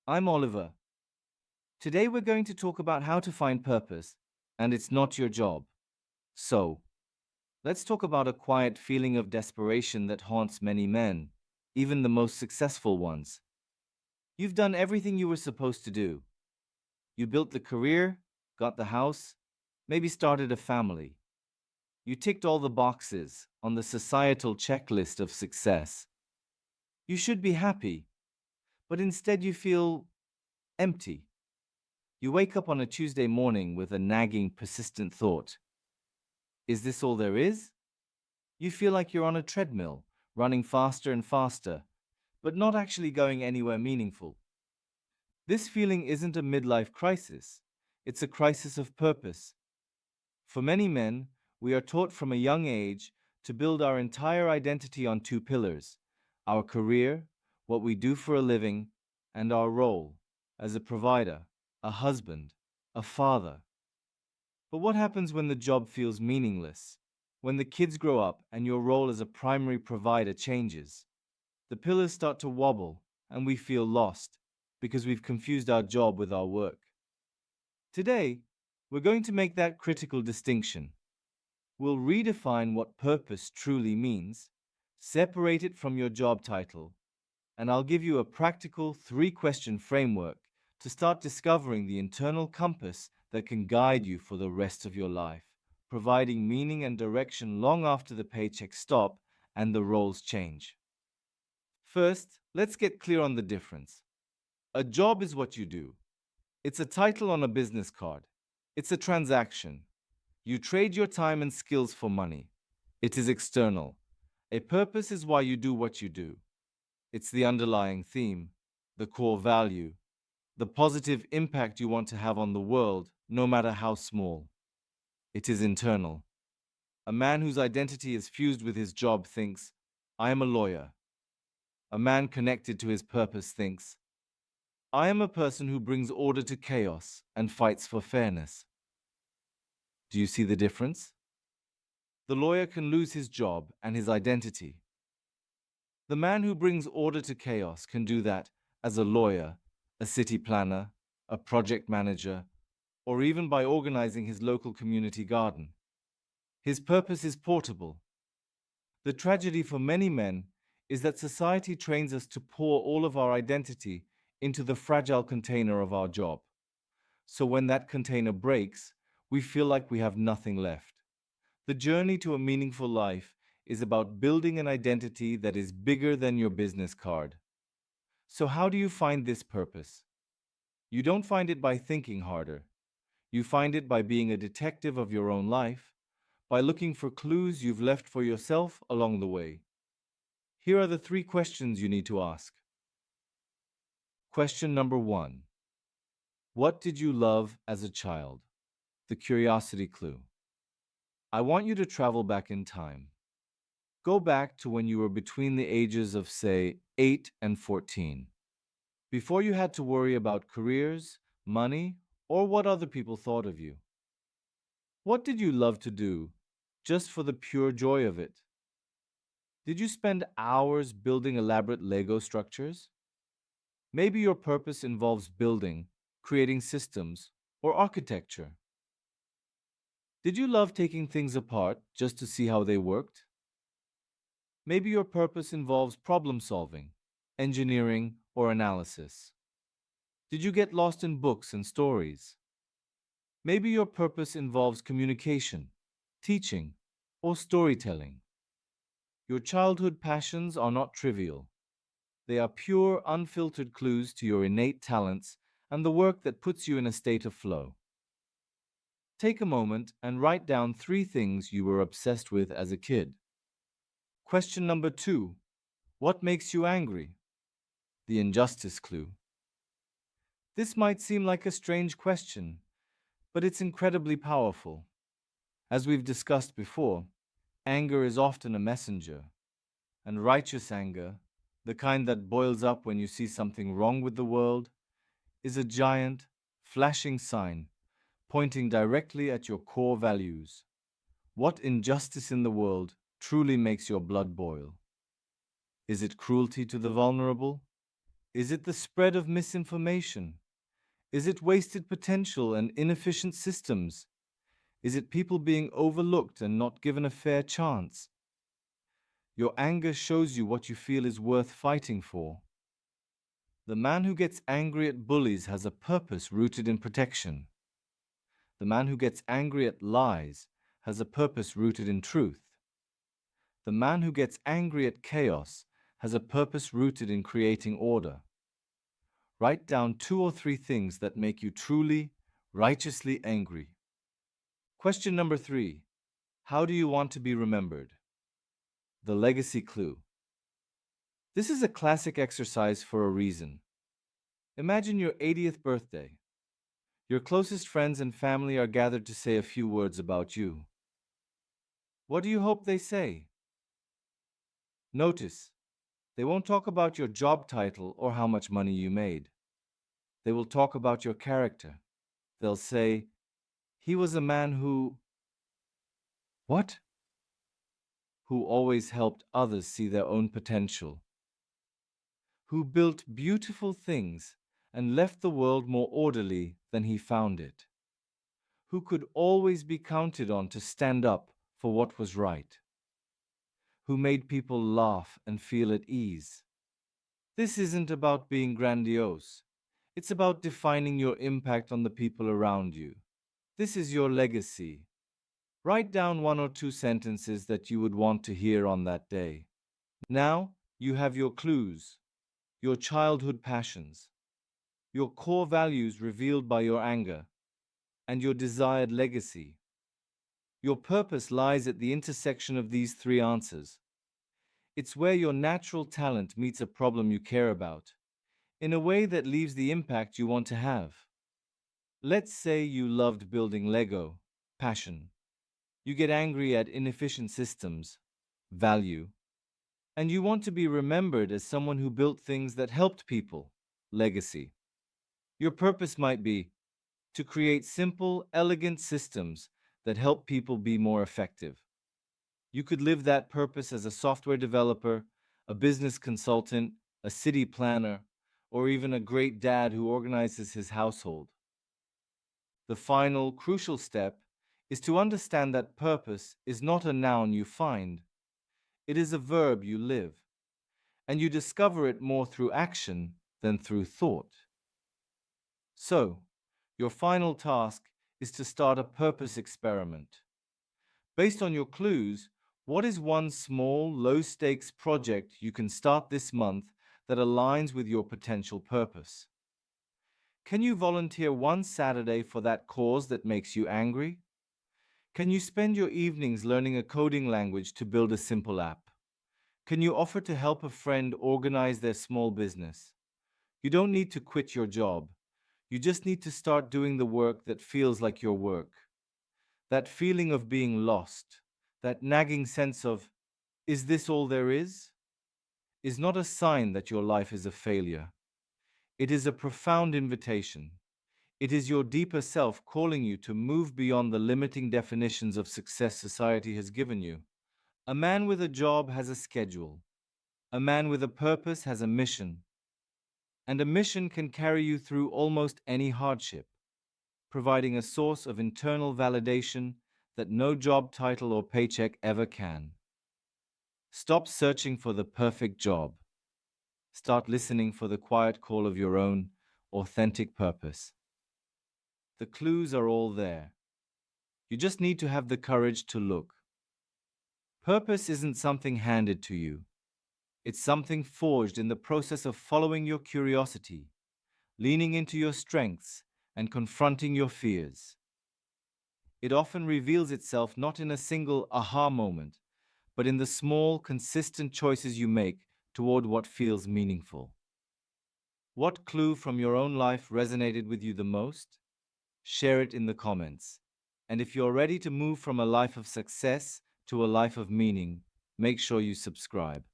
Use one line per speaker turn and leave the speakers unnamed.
I'm Oliver. Today we're going to talk about how to find purpose, and it's not your job. So, let's talk about a quiet feeling of desperation that haunts many men, even the most successful ones. You've done everything you were supposed to do. You built the career, got the house, maybe started a family. You ticked all the boxes on the societal checklist of success. You should be happy, but instead you feel empty. You wake up on a Tuesday morning with a nagging, persistent thought. Is this all there is? You feel like you're on a treadmill, running faster and faster, but not actually going anywhere meaningful. This feeling isn't a midlife crisis, it's a crisis of purpose. For many men, we are taught from a young age to build our entire identity on two pillars: our career, what we do for a living, and our role as a provider, a husband, a father. But what happens when the job feels meaningless? When the kids grow up and your role as a primary provider changes? The pillars start to wobble and we feel lost because we've confused our job with our work. Today, we're going to make that critical distinction. We'll redefine what purpose truly means, separate it from your job title, and I'll give you a practical three-question framework to start discovering the internal compass that can guide you for the rest of your life, providing meaning and direction long after the paychecks stop and the roles change. First, let's get clear on the difference. A job is what you do. It's a title on a business card. It's a transaction. You trade your time and skills for money. It is external. A purpose is why you do what you do. It's the underlying theme, the core value, the positive impact you want to have on the world, no matter how small. It is internal. A man whose identity is fused with his job thinks, I am a lawyer. A man connected to his purpose thinks, I am a person who brings order to chaos and fights for fairness. Do you see the difference? The lawyer can lose his job and his identity. The man who brings order to chaos can do that as a lawyer, a city planner, a project manager, or even by organizing his local community garden. His purpose is portable. The tragedy for many men is that society trains us to pour all of our identity into the fragile container of our job. So when that container breaks, we feel like we have nothing left. The journey to a meaningful life is about building an identity that is bigger than your business card. So, how do you find this purpose? You don't find it by thinking harder. You find it by being a detective of your own life, by looking for clues you've left for yourself along the way. Here are the three questions you need to ask. Question number one: what did you love as a child? The curiosity clue. I want you to travel back in time. Go back to when you were between the ages of, say, 8 and 14, before you had to worry about careers, money, or what other people thought of you. What did you love to do, just for the pure joy of it? Did you spend hours building elaborate Lego structures? Maybe your purpose involves building, creating systems, or architecture. Did you love taking things apart just to see how they worked? Maybe your purpose involves problem solving, engineering, or analysis. Did you get lost in books and stories? Maybe your purpose involves communication, teaching, or storytelling. Your childhood passions are not trivial. They are pure, unfiltered clues to your innate talents and the work that puts you in a state of flow. Take a moment and write down three things you were obsessed with as a kid. Question number two: what makes you angry? The injustice clue. This might seem like a strange question, but it's incredibly powerful. As we've discussed before, anger is often a messenger, and righteous anger, the kind that boils up when you see something wrong with the world, is a giant, flashing sign pointing directly at your core values. What injustice in the world truly makes your blood boil? Is it cruelty to the vulnerable? Is it the spread of misinformation? Is it wasted potential and inefficient systems? Is it people being overlooked and not given a fair chance? Your anger shows you what you feel is worth fighting for. The man who gets angry at bullies has a purpose rooted in protection. The man who gets angry at lies has a purpose rooted in truth. The man who gets angry at chaos has a purpose rooted in creating order. Write down 2 or 3 things that make you truly, righteously angry. Question number 3. How do you want to be remembered? The legacy clue. This is a classic exercise for a reason. Imagine your 80th birthday. Your closest friends and family are gathered to say a few words about you. What do you hope they say? Notice, they won't talk about your job title or how much money you made. They will talk about your character. They'll say, he was a man who... What? Who always helped others see their own potential. Who built beautiful things and left the world more orderly than he found it. Who could always be counted on to stand up for what was right. Who made people laugh and feel at ease. This isn't about being grandiose. It's about defining your impact on the people around you. This is your legacy. Write down 1 or 2 sentences that you would want to hear on that day. Now you have your clues, your childhood passions, your core values revealed by your anger, and your desired legacy. Your purpose lies at the intersection of these 3 answers. It's where your natural talent meets a problem you care about, in a way that leaves the impact you want to have. Let's say you loved building Lego, passion. You get angry at inefficient systems, value. And you want to be remembered as someone who built things that helped people, legacy. Your purpose might be to create simple, elegant systems that help people be more effective. You could live that purpose as a software developer, a business consultant, a city planner, or even a great dad who organizes his household. The final, crucial step is to understand that purpose is not a noun you find. It is a verb you live, and you discover it more through action than through thought. So, your final task is to start a purpose experiment. Based on your clues, what is one small, low-stakes project you can start this month that aligns with your potential purpose? Can you volunteer one Saturday for that cause that makes you angry? Can you spend your evenings learning a coding language to build a simple app? Can you offer to help a friend organize their small business? You don't need to quit your job. You just need to start doing the work that feels like your work. That feeling of being lost, that nagging sense of, is this all there is not a sign that your life is a failure. It is a profound invitation. It is your deeper self calling you to move beyond the limiting definitions of success society has given you. A man with a job has a schedule. A man with a purpose has a mission. And a mission can carry you through almost any hardship, providing a source of internal validation that no job title or paycheck ever can. Stop searching for the perfect job. Start listening for the quiet call of your own authentic purpose. The clues are all there. You just need to have the courage to look. Purpose isn't something handed to you. It's something forged in the process of following your curiosity, leaning into your strengths, and confronting your fears. It often reveals itself not in a single aha moment, but in the small, consistent choices you make toward what feels meaningful. What clue from your own life resonated with you the most? Share it in the comments. And if you're ready to move from a life of success to a life of meaning, make sure you subscribe.